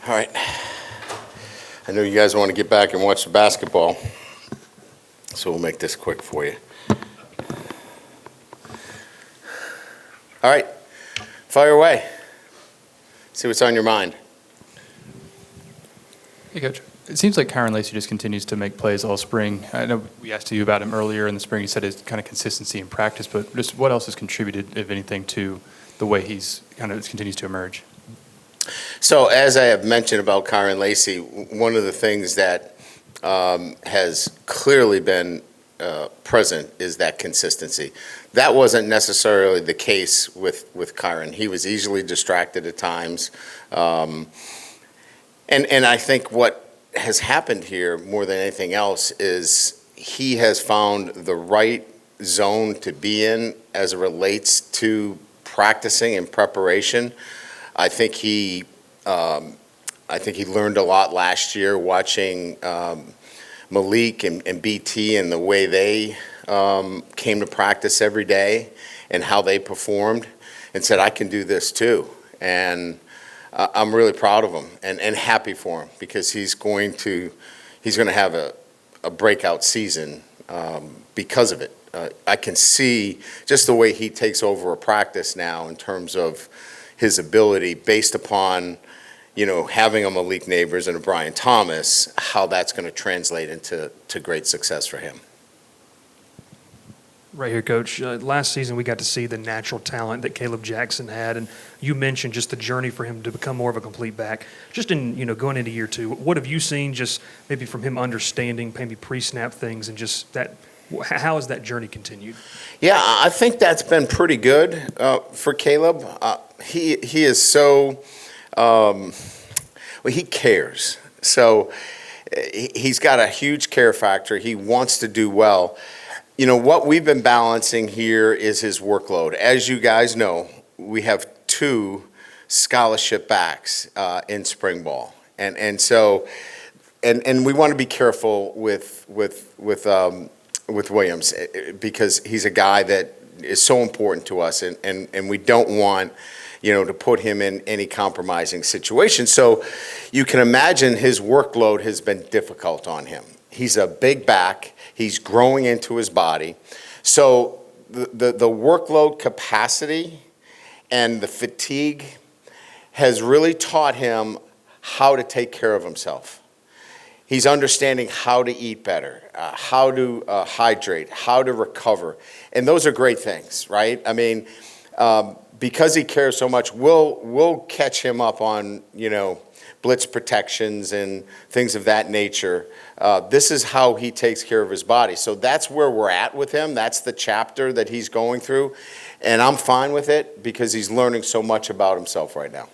All right. I know you guys want to get back and watch the basketball, so we'll make this quick for you. All right. Fire away. See what's on your mind. Hey, Coach. It seems like Khari Lee just continues to make plays all spring. I know we asked you about him earlier in the spring. You said his kind of consistency in practice, but just what else has contributed, if anything, to the way he's kind of continues to emerge? So as I have mentioned about Khari Lee, one of the things that has clearly been present is that consistency. That wasn't necessarily the case with Khari. He was easily distracted at times. And I think what has happened here more than anything else is he has found the right zone to be in as it relates to practicing and preparation. I think he learned a lot last year watching Malik and BT and the way they came to practice every day and how they performed, and said, I can do this too. And I'm really proud of him and happy for him, because he's going to have a breakout season because of it. I can see just the way he takes over a practice now in terms of his ability, based upon, having a Malik Neighbors and a Brian Thomas, how that's going to translate into great success for him. Right here, Coach. Last season, we got to see the natural talent that Caleb Jackson had, and you mentioned just the journey for him to become more of a complete back. Just in, going into year two, what have you seen just maybe from him understanding maybe pre-snap things, and just that, how has that journey continued? Yeah, I think that's been pretty good for Caleb. He is so, he cares. So he's got a huge care factor. He wants to do well. What we've been balancing here is his workload. As you guys know, we have 2 scholarship backs in spring ball. And so we want to be careful with Williams, because he's a guy that is so important to us, and we don't want, to put him in any compromising situation. So you can imagine his workload has been difficult on him. He's a big back. He's growing into his body. So the workload capacity and the fatigue has really taught him how to take care of himself. He's understanding how to eat better, how to hydrate, how to recover. And those are great things, right? I mean, because he cares so much, we'll catch him up on, blitz protections and things of that nature. This is how he takes care of his body. So that's where we're at with him. That's the chapter that he's going through. And I'm fine with it, because he's learning so much about himself right now.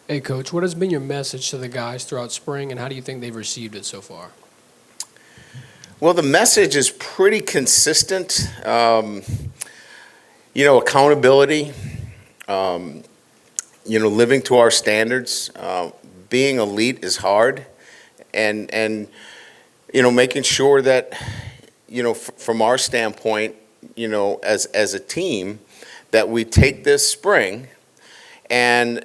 Hey, Coach, what has been your message to the guys throughout spring, and how do you think they've received it so far? Well, the message is pretty consistent. Accountability, living to our standards. Being elite is hard, and making sure that, from our standpoint, as a team, that we take this spring and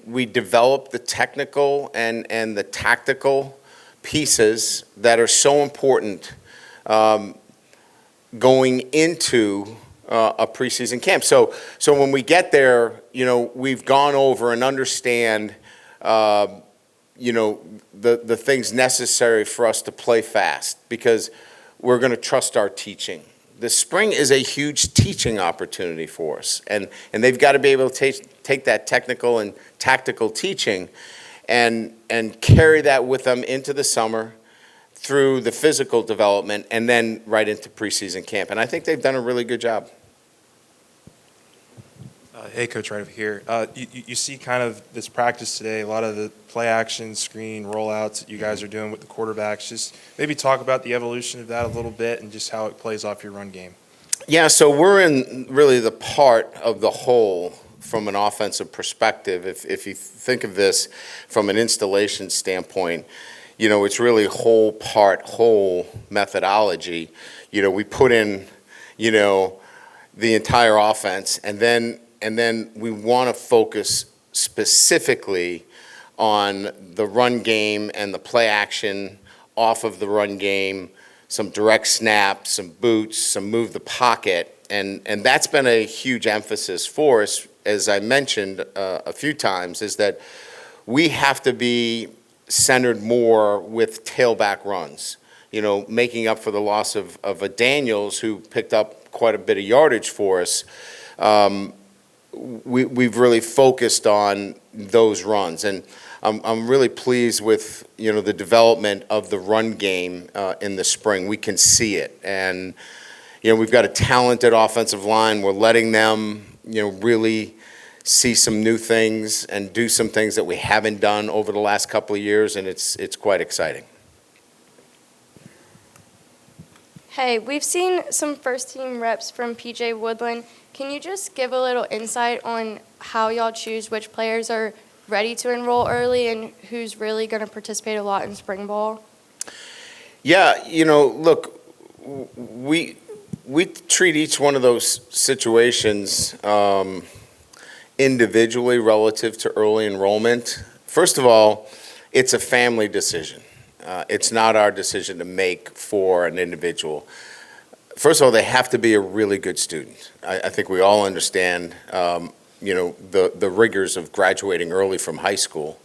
we develop the technical and the tactical pieces that are so important going into a preseason camp. So when we get there, we've gone over and understand, the things necessary for us to play fast, because we're going to trust our teaching. The spring is a huge teaching opportunity for us, and they've got to be able to take that technical and tactical teaching and carry that with them into the summer, through the physical development, and then right into preseason camp. And I think they've done a really good job. Hey, Coach, right over here. You see kind of this practice today, a lot of the play action, screen, rollouts that you guys are doing with the quarterbacks. Just maybe talk about the evolution of that a little bit and just how it plays off your run game. Yeah, so we're in really the part of the whole from an offensive perspective. If you think of this from an installation standpoint, it's really whole methodology. We put in, the entire offense, and then then we want to focus specifically on the run game and the play action off of the run game, some direct snaps, some boots, some move the pocket, and that's been a huge emphasis for us, as I mentioned a few times, is that we have to be centered more with tailback runs, making up for the loss of a Daniels who picked up quite a bit of yardage for us. We've really focused on those runs, and I'm really pleased with the development of the run game in the spring. We can see it, and we've got a talented offensive line. We're letting them really see some new things and do some things that we haven't done over the last couple of years, and it's quite exciting. Hey, we've seen some first-team reps from P.J. Woodland. Can you just give a little insight on how y'all choose which players are ready to enroll early and who's really going to participate a lot in spring ball? Yeah, look, we treat each one of those situations individually relative to early enrollment. First of all, it's a family decision. It's not our decision to make for an individual. First of all, they have to be a really good student. I think we all understand, the rigors of graduating early from high school.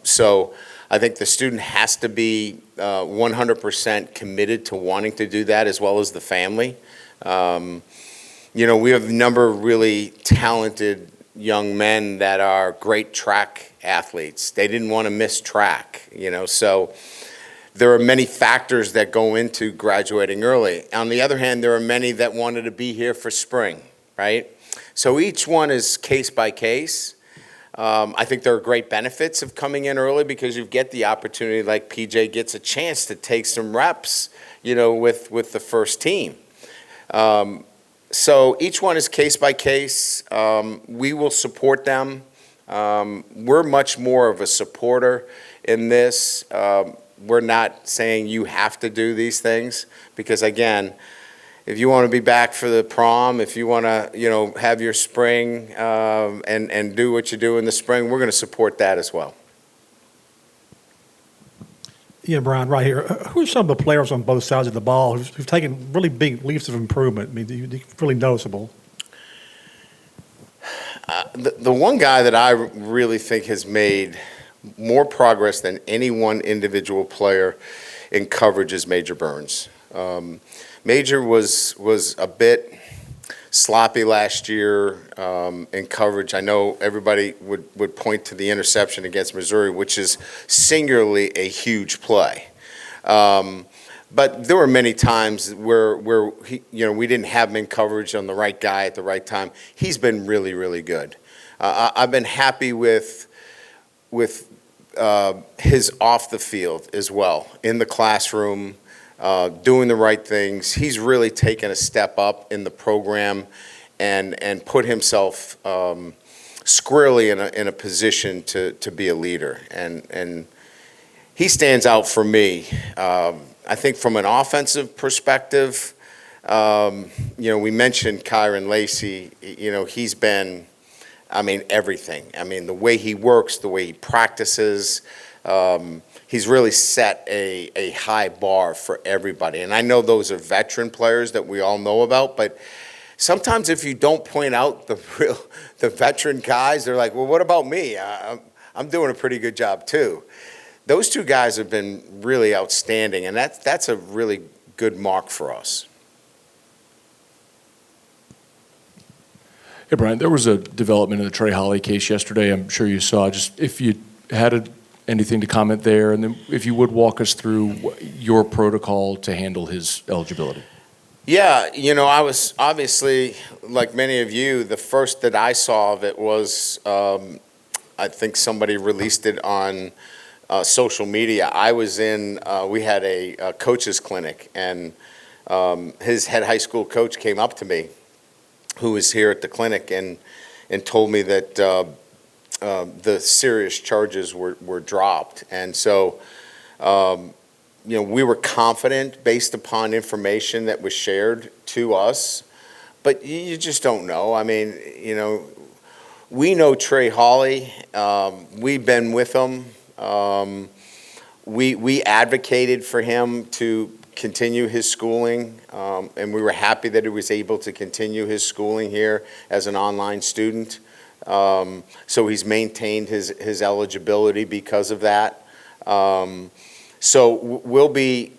So I think the student has to be 100% committed to wanting to do that, as well as the family. We have a number of really talented young men that are great track athletes. They didn't want to miss track, so there are many factors that go into graduating early. On the other hand, there are many that wanted to be here for spring, right? So each one is case by case. I think there are great benefits of coming in early because you get the opportunity, like PJ gets a chance to take some reps, with the first team. So each one is case by case. We will support them. We're much more of a supporter in this. We're not saying you have to do these things because, again, if you want to be back for the prom, if you want to, have your spring and do what you do in the spring, we're going to support that as well. Yeah, Brian, right here. Who are some of the players on both sides of the ball who've taken really big leaps of improvement? I mean, really noticeable. The one guy that I really think has made more progress than any one individual player in coverage is Major Burns. Major was a bit sloppy last year in coverage. I know everybody would point to the interception against Missouri, which is singularly a huge play. But there were many times where he, we didn't have him in coverage on the right guy at the right time. He's been really, really good. I've been happy with his off the field as well, in the classroom, doing the right things. He's really taken a step up in the program and put himself squarely in a position to be a leader. And he stands out for me. I think from an offensive perspective, we mentioned Khari Lee. He's been, everything. The way he works, the way he practices, he's really set a high bar for everybody. And I know those are veteran players that we all know about, but sometimes if you don't point out the veteran guys, they're like, well, what about me? I'm doing a pretty good job too. Those two guys have been really outstanding, and that's a really good mark for us. Hey, Brian, there was a development in the Trey Holly case yesterday. I'm sure you saw. Just if you had anything to comment there, and then if you would walk us through your protocol to handle his eligibility. Yeah, I was obviously, like many of you, the first that I saw of it was, I think somebody released it on social media. I was we had a coach's clinic, and his head high school coach came up to me, who was here at the clinic, and told me that the serious charges were dropped. And so, we were confident based upon information that was shared to us but you just don't know. I mean, we know Trey Holly. We've been with him. We advocated for him to continue his schooling, and we were happy that he was able to continue his schooling here as an online student. So he's maintained his eligibility because of that. So we'll be,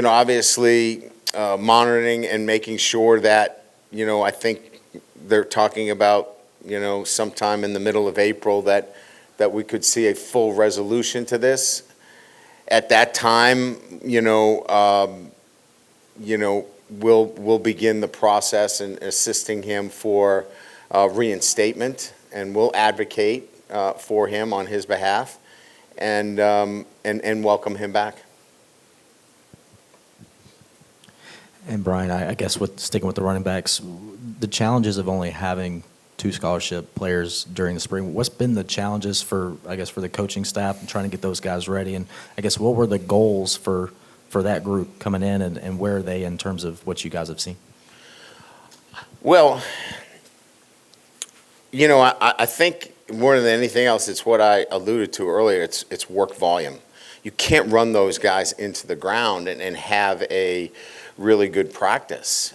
obviously monitoring and making sure that, I think they're talking about, sometime in the middle of April that we could see a full resolution to this. At that time, we'll begin the process in assisting him for reinstatement, and we'll advocate for him on his behalf, and welcome him back. And Brian, I guess sticking with the running backs, the challenges of only having 2 scholarship players during the spring, what's been the challenges for the coaching staff and trying to get those guys ready? And I guess what were the goals for that group coming in, and where are they in terms of what you guys have seen? Well, I think more than anything else, it's what I alluded to earlier. It's work volume. You can't run those guys into the ground and have a really good practice.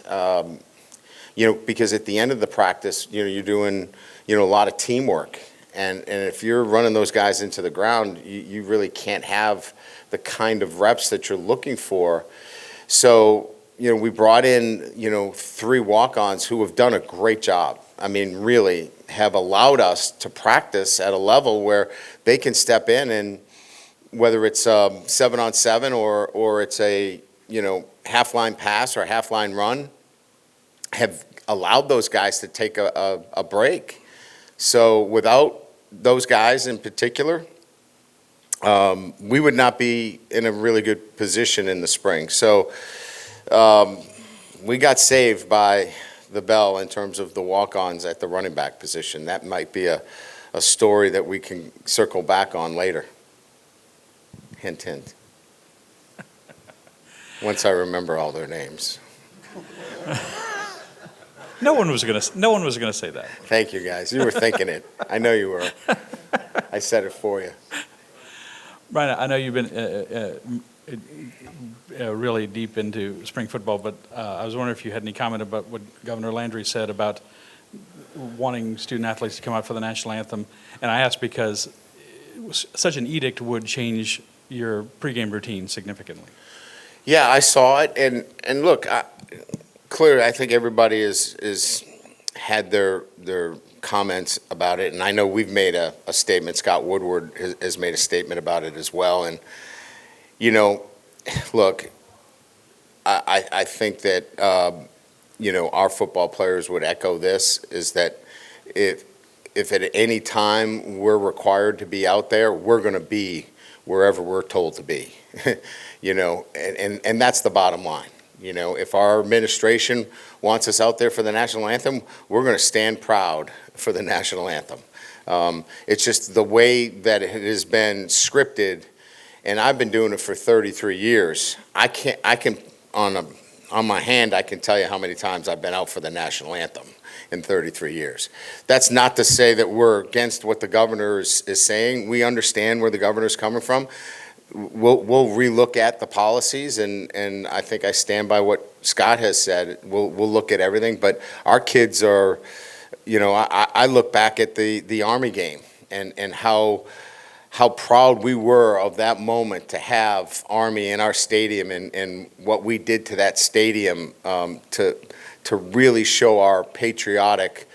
Because at the end of the practice, you're doing, a lot of teamwork. And if you're running those guys into the ground, you really can't have the kind of reps that you're looking for. So, we brought in, 3 walk-ons who have done a great job. I mean, really have allowed us to practice at a level where they can step in, and whether it's 7-on-7 or it's a, half-line pass or a half-line run, have allowed those guys to take a break. So without those guys in particular, we would not be in a really good position in the spring. So we got saved by the bell in terms of the walk-ons at the running back position. That might be a story that we can circle back on later. Hint, hint. Once I remember all their names. No one was gonna say that. Thank you, guys. You were thinking it. I know you were. I said it for you. Brian, I know you've been really deep into spring football, but I was wondering if you had any comment about what Governor Landry said about wanting student athletes to come out for the national anthem. And I asked because such an edict would change your pregame routine significantly. Yeah, I saw it, and look, clearly, I think everybody is had their comments about it, and I know we've made a statement. Scott Woodward has made a statement about it as well, and look, I think that our football players would echo this: is that if at any time we're required to be out there, we're going to be wherever we're told to be, and that's the bottom line. If our administration wants us out there for the national anthem, we're going to stand proud for the national anthem. It's just the way that it has been scripted, and I've been doing it for 33 years. I can on my hand, I can tell you how many times I've been out for the national anthem in 33 years. That's not to say that we're against what the governor is saying. We understand where the governor's coming from. We'll relook at the policies, and I think I stand by what Scott has said. We'll look at everything, but our kids are, I look back at the Army game and how proud we were of that moment to have Army in our stadium, and what we did to that stadium to really show our patriotic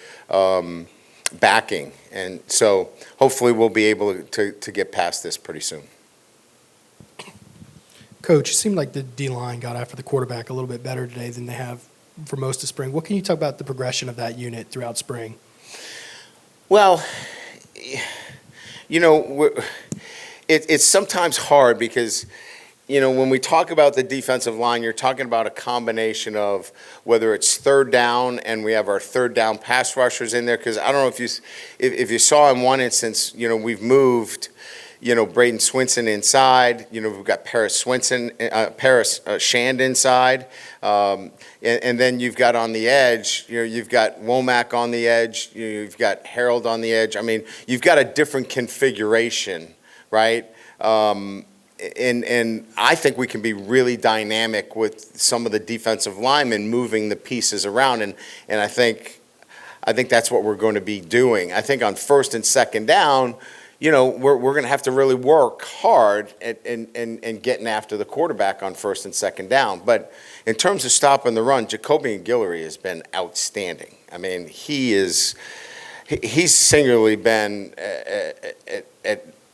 backing. And so hopefully we'll be able to get past this pretty soon. Coach, it seemed like the D-line got after the quarterback a little bit better today than they have for most of spring. What can you talk about the progression of that unit throughout spring? Well, it's sometimes hard because, when we talk about the defensive line, you're talking about a combination of whether it's third down and we have our third down pass rushers in there. Because I don't know if you saw in one instance, we've moved, Braden Swinson inside. We've got Paris Shand inside. And then you've got on the edge, you've got Womack on the edge. You've got Harold on the edge. I mean, you've got a different configuration, right? And I think we can be really dynamic with some of the defensive linemen moving the pieces around. And I think that's what we're going to be doing. I think on first and second down, we're going to have to really work hard and getting after the quarterback on first and second down. But in terms of stopping the run, Jacoby and Guillory has been outstanding. I mean, he's singularly been,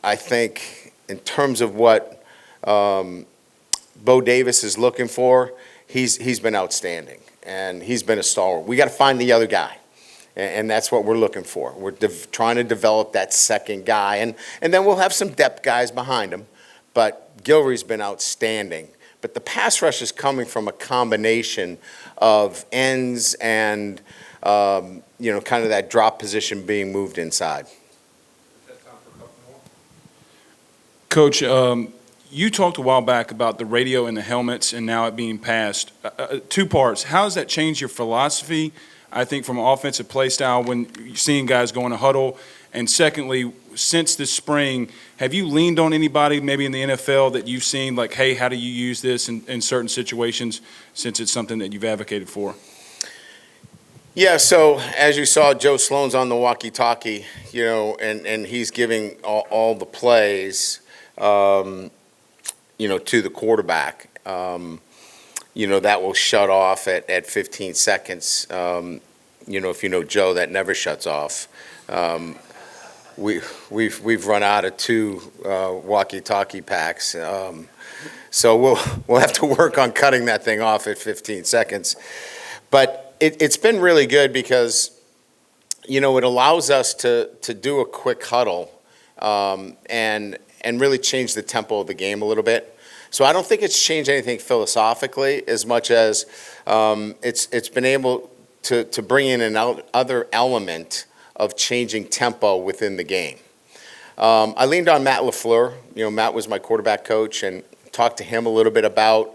I think, in terms of what Bo Davis is looking for, he's been outstanding, and he's been a stalwart. We got to find the other guy. And that's what we're looking for. We're trying to develop that second guy. And then we'll have some depth guys behind him. But Guillory's been outstanding. But the pass rush is coming from a combination of ends and, kind of that drop position being moved inside. Coach, you talked a while back about the radio and the helmets and now it being passed. Two parts. How has that changed your philosophy, I think, from an offensive play style when you're seeing guys go in a huddle? And secondly, since this spring, have you leaned on anybody maybe in the NFL that you've seen like, hey, how do you use this in certain situations, since it's something that you've advocated for? Yeah, so as you saw, Joe Sloan's on the walkie-talkie, and he's giving all the plays, to the quarterback. That will shut off at 15 seconds. If you know Joe, that never shuts off. We've run out of 2 walkie-talkie packs, so we'll have to work on cutting that thing off at 15 seconds. But it's been really good because it allows us to do a quick huddle and really change the tempo of the game a little bit. So I don't think it's changed anything philosophically as much as it's been able to bring in another element of changing tempo within the game. I leaned on Matt LaFleur. Matt was my quarterback coach, and talked to him a little bit about,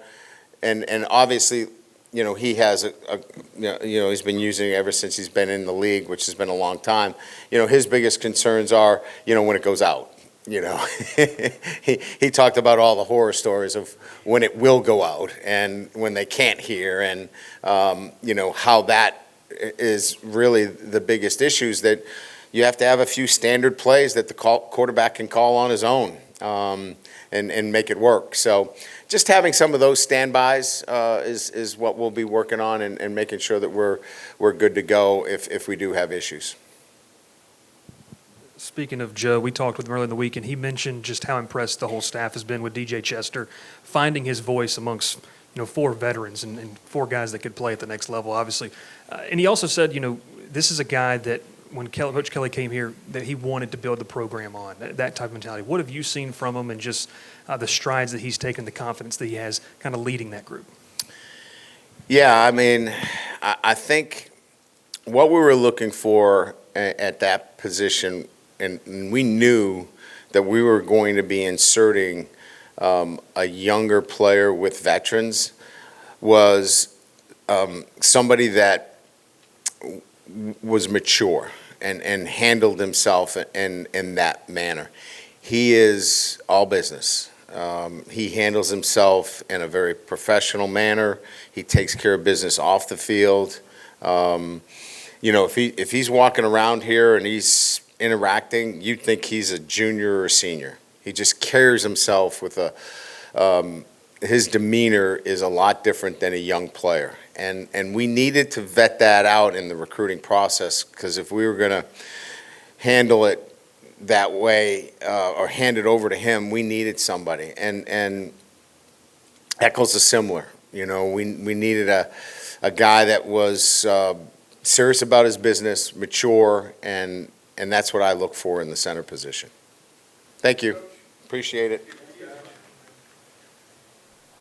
and obviously, he has he's been using it ever since he's been in the league, which has been a long time. His biggest concerns are, when it goes out. He talked about all the horror stories of when it will go out and when they can't hear, and how that is really the biggest issues, that you have to have a few standard plays that the quarterback can call on his own and make it work. So just having some of those standbys is what we'll be working on, and making sure that we're good to go if we do have issues. Speaking of Joe, we talked with him earlier in the week, and he mentioned just how impressed the whole staff has been with DJ Chester, finding his voice amongst 4 veterans and 4 guys that could play at the next level, obviously. And he also said, this is a guy that when Coach Kelly came here, that he wanted to build the program on, that type of mentality. What have you seen from him, and just the strides that he's taken, the confidence that he has kind of leading that group? Yeah, I mean, I think what we were looking for at that position, and we knew that we were going to be inserting a younger player with veterans, was somebody that was mature and handled himself in that manner. He is all business. He handles himself in a very professional manner. He takes care of business off the field. If he's walking around here and he's interacting, you'd think he's a junior or a senior. He just carries himself with his demeanor is a lot different than a young player. And we needed to vet that out in the recruiting process, because if we were going to handle it that way or hand it over to him, we needed somebody. And Eccles is similar. We needed a guy that was serious about his business, mature, and that's what I look for in the center position. Thank you. Appreciate it.